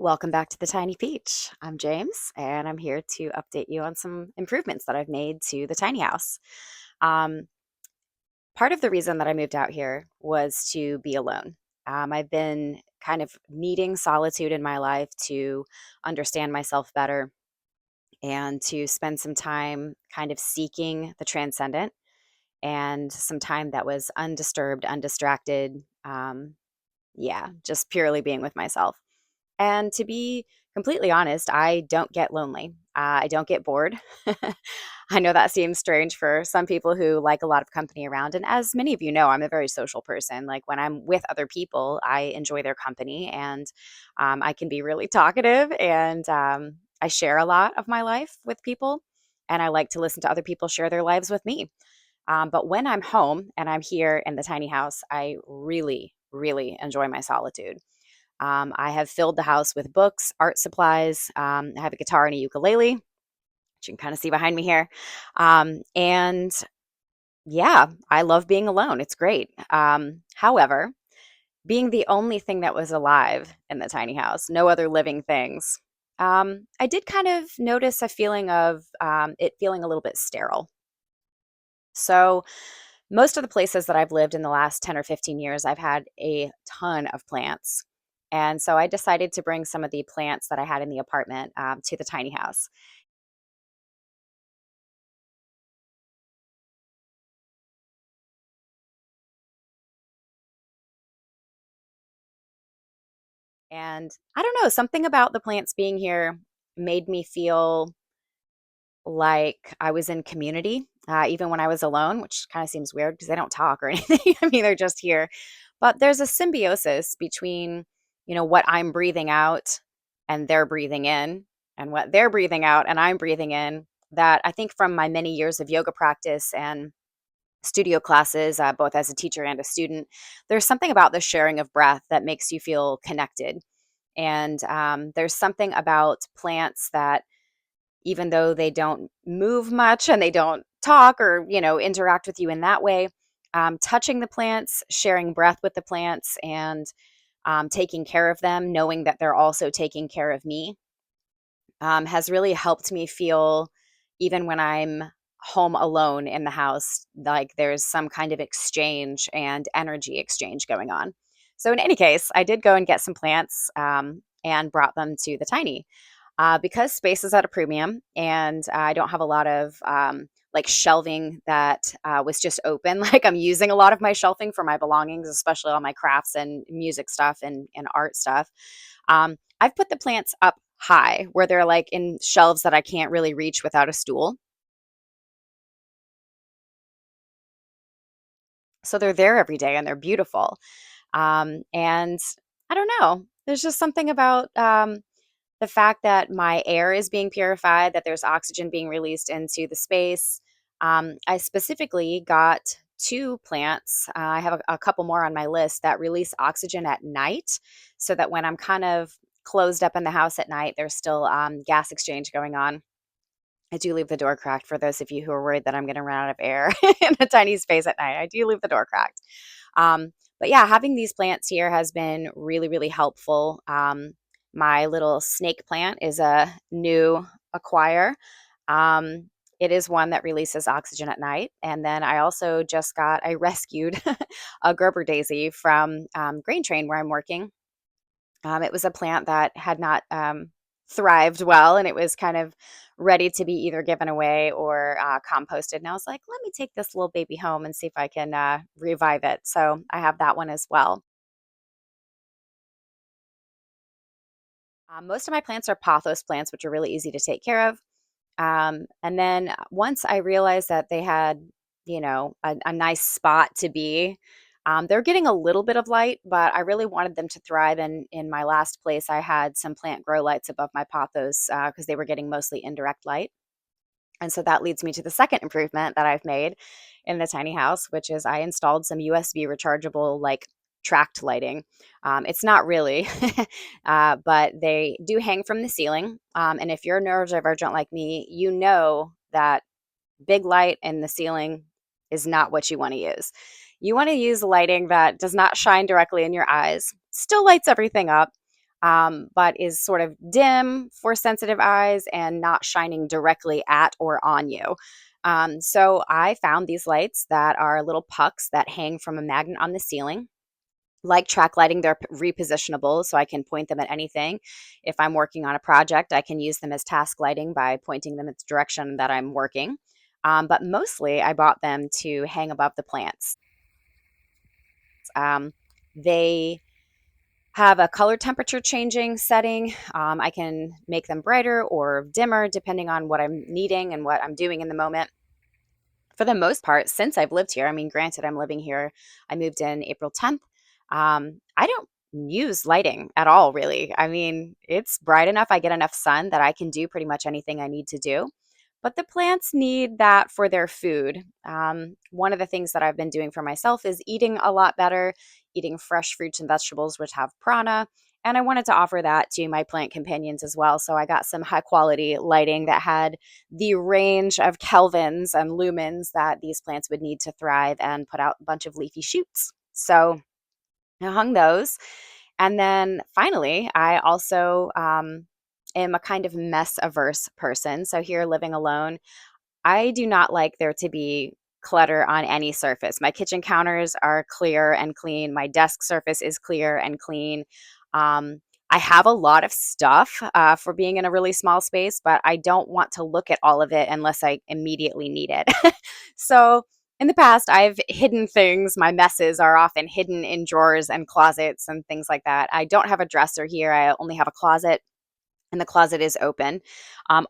Welcome back to the Tiny Peach. I'm James, and I'm here to update you on some improvements that I've made to the tiny house. Um, Part of the reason that I moved out here was to be alone. I've been kind of needing solitude in my life to understand myself better and to spend some time kind of seeking the transcendent and some time that was undisturbed, undistracted. Yeah, just purely being with myself. And to be completely honest, I don't get lonely. I don't get bored. I know that seems strange for some people who like a lot of company around. And as many of you know, I'm a very social person. Like when I'm with other people, I enjoy their company and I can be really talkative and I share a lot of my life with people. And I like to listen to other people share their lives with me. But when I'm home and I'm here in the tiny house, I really, really enjoy my solitude. I have filled the house with books, art supplies. I have a guitar and a ukulele, which you can kind of see behind me here. And yeah, I love being alone. It's great. However, being the only thing that was alive in the tiny house, no other living things, I did kind of notice a feeling of it feeling a little bit sterile. So, most of the places that I've lived in the last 10 or 15 years, I've had a ton of plants. And so I decided to bring some of the plants that I had in the apartment to the tiny house. And I don't know, something about the plants being here made me feel like I was in community, even when I was alone, which kind of seems weird because they don't talk or anything. I mean, they're just here. But there's a symbiosis between, what I'm breathing out and they're breathing in, and what they're breathing out and I'm breathing in. That I think from my many years of yoga practice and studio classes, both as a teacher and a student, there's something about the sharing of breath that makes you feel connected. And there's something about plants that even though they don't move much and they don't talk or interact with you in that way, touching the plants, sharing breath with the plants, and taking care of them, knowing that they're also taking care of me, has really helped me feel, even when I'm home alone in the house, like there's some kind of exchange and energy exchange going on. So in any case, I did go and get some plants and brought them to the tiny. Because space is at a premium and I don't have a lot of like shelving that was just open. Like I'm using a lot of my shelving for my belongings, especially all my crafts and music stuff and art stuff. I've put the plants up high where they're like in shelves that I can't really reach without a stool. So they're there every day and they're beautiful. And I don't know, there's just something about the fact that my air is being purified, that there's oxygen being released into the space. I specifically got two plants. I have a couple more on my list that release oxygen at night so that when I'm kind of closed up in the house at night, there's still gas exchange going on. I do leave the door cracked for those of you who are worried that I'm going to run out of air in a tiny space at night. I do leave the door cracked. But yeah, having these plants here has been really, really helpful. My little snake plant is a new acquire. Um, it is one that releases oxygen at night. And then I rescued a Gerber daisy from Grain Train where I'm working. It was a plant that had not thrived well, and it was kind of ready to be either given away or composted. And I was like, let me take this little baby home and see if I can revive it. So I have that one as well. Most of my plants are pothos plants, which are really easy to take care of. And then once I realized that they had, a nice spot to be, they're getting a little bit of light, but I really wanted them to thrive. And in my last place, I had some plant grow lights above my pothos because they were getting mostly indirect light. And so that leads me to the second improvement that I've made in the tiny house, which is I installed some USB rechargeable, like tracked lighting. It's not really, but they do hang from the ceiling. And if you're neurodivergent like me, you know that big light in the ceiling is not what you want to use. You want to use lighting that does not shine directly in your eyes, still lights everything up, but is sort of dim for sensitive eyes and not shining directly at or on you. So I found these lights that are little pucks that hang from a magnet on the ceiling. Like track lighting, they're repositionable, so I can point them at anything. If I'm working on a project, I can use them as task lighting by pointing them in the direction that I'm working. But mostly, I bought them to hang above the plants. They have a color temperature changing setting. I can make them brighter or dimmer depending on what I'm needing and what I'm doing in the moment. For the most part, since I've lived here, I mean, granted, I'm living here, I moved in April 10th. I don't use lighting at all, really. I mean, it's bright enough, I get enough sun that I can do pretty much anything I need to do. But the plants need that for their food. One of the things that I've been doing for myself is eating a lot better, eating fresh fruits and vegetables, which have prana. And I wanted to offer that to my plant companions as well. So I got some high quality lighting that had the range of kelvins and lumens that these plants would need to thrive and put out a bunch of leafy shoots. So I hung those. And then finally, I also am a kind of mess averse person. So here living alone, I do not like there to be clutter on any surface. My kitchen counters are clear and clean. My desk surface is clear and clean. Um, I have a lot of stuff for being in a really small space, but I don't want to look at all of it unless I immediately need it. So in the past, I've hidden things. My messes are often hidden in drawers and closets and things like that. I don't have a dresser here. I only have a closet, and the closet is open.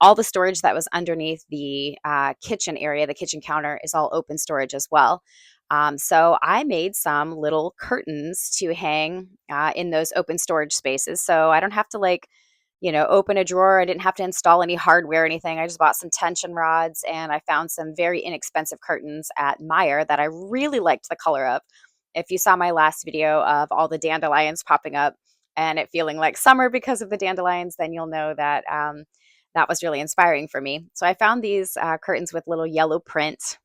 All the storage that was underneath the kitchen area, the kitchen counter, is all open storage as well. So I made some little curtains to hang in those open storage spaces. So I don't have to open a drawer. I didn't have to install any hardware or anything. I just bought some tension rods and I found some very inexpensive curtains at Meijer that I really liked the color of. If you saw my last video of all the dandelions popping up and it feeling like summer because of the dandelions, then you'll know that that was really inspiring for me. So I found these curtains with little yellow print.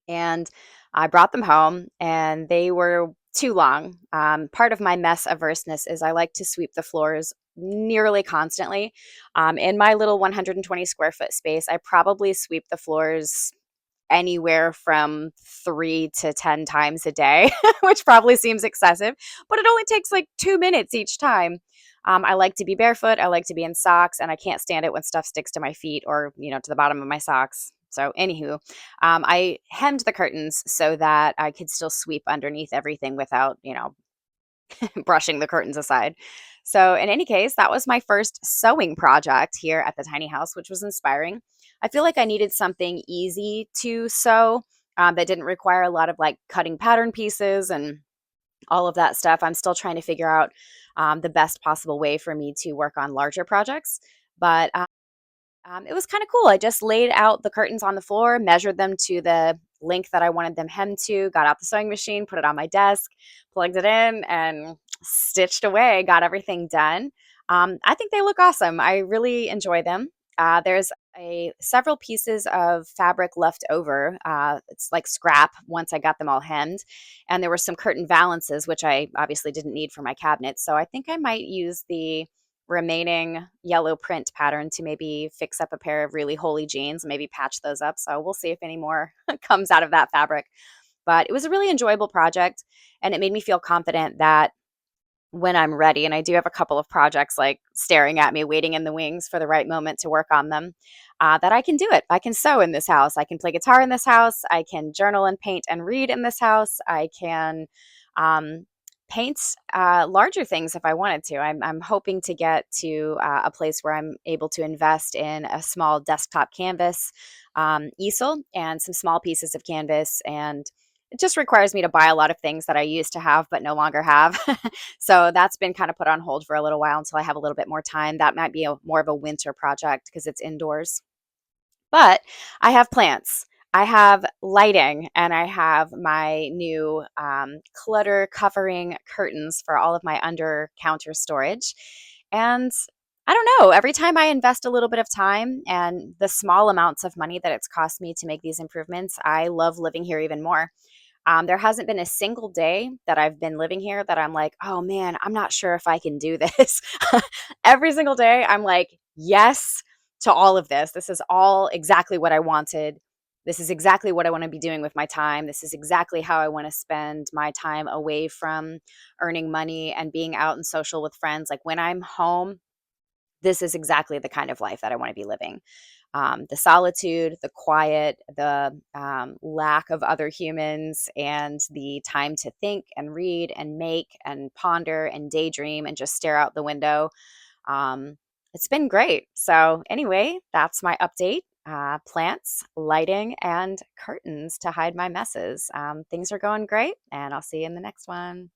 And I brought them home and they were too long. Part of my mess averseness is I like to sweep the floors nearly constantly. In my little 120 square foot space, I probably sweep the floors anywhere from 3 to 10 times a day, which probably seems excessive, but it only takes like 2 minutes each time. I like to be barefoot. I like to be in socks, and I can't stand it when stuff sticks to my feet or, to the bottom of my socks. So, anywho, I hemmed the curtains so that I could still sweep underneath everything without, brushing the curtains aside. So, in any case, that was my first sewing project here at the tiny house, which was inspiring. I feel like I needed something easy to sew that didn't require a lot of like cutting pattern pieces and all of that stuff. I'm still trying to figure out the best possible way for me to work on larger projects. But it was kind of cool. I just laid out the curtains on the floor, measured them to the length that I wanted them hemmed to, got out the sewing machine, put it on my desk, plugged it in, and stitched away, got everything done. I think they look awesome. I really enjoy them. There's several pieces of fabric left over. It's like scrap once I got them all hemmed, and there were some curtain valances which I obviously didn't need for my cabinet. So I think I might use the remaining yellow print pattern to maybe fix up a pair of really holy jeans, maybe patch those up. So we'll see if any more comes out of that fabric. But it was a really enjoyable project, and it made me feel confident that when I'm ready, and I do have a couple of projects like staring at me, waiting in the wings for the right moment to work on them, that I can do it. I can sew in this house. I can play guitar in this house. I can journal and paint and read in this house. I can um, paint larger things if I wanted to. I'm hoping to get to a place where I'm able to invest in a small desktop canvas easel and some small pieces of canvas, and it just requires me to buy a lot of things that I used to have but no longer have. So that's been kind of put on hold for a little while until I have a little bit more time. That might be more of a winter project because it's indoors. But I have plants. I have lighting, and I have my new clutter covering curtains for all of my under counter storage. And I don't know. Every time I invest a little bit of time and the small amounts of money that it's cost me to make these improvements, I love living here even more. There hasn't been a single day that I've been living here that I'm like, oh man, I'm not sure if I can do this. Every single day, I'm like, yes to all of this. This is all exactly what I wanted. This is exactly what I want to be doing with my time. This is exactly how I want to spend my time away from earning money and being out and social with friends. Like when I'm home, this is exactly the kind of life that I want to be living. The solitude, the quiet, the lack of other humans, and the time to think and read and make and ponder and daydream and just stare out the window. Um, it's been great. So, anyway, that's my update. Plants, lighting, and curtains to hide my messes. Things are going great, and I'll see you in the next one.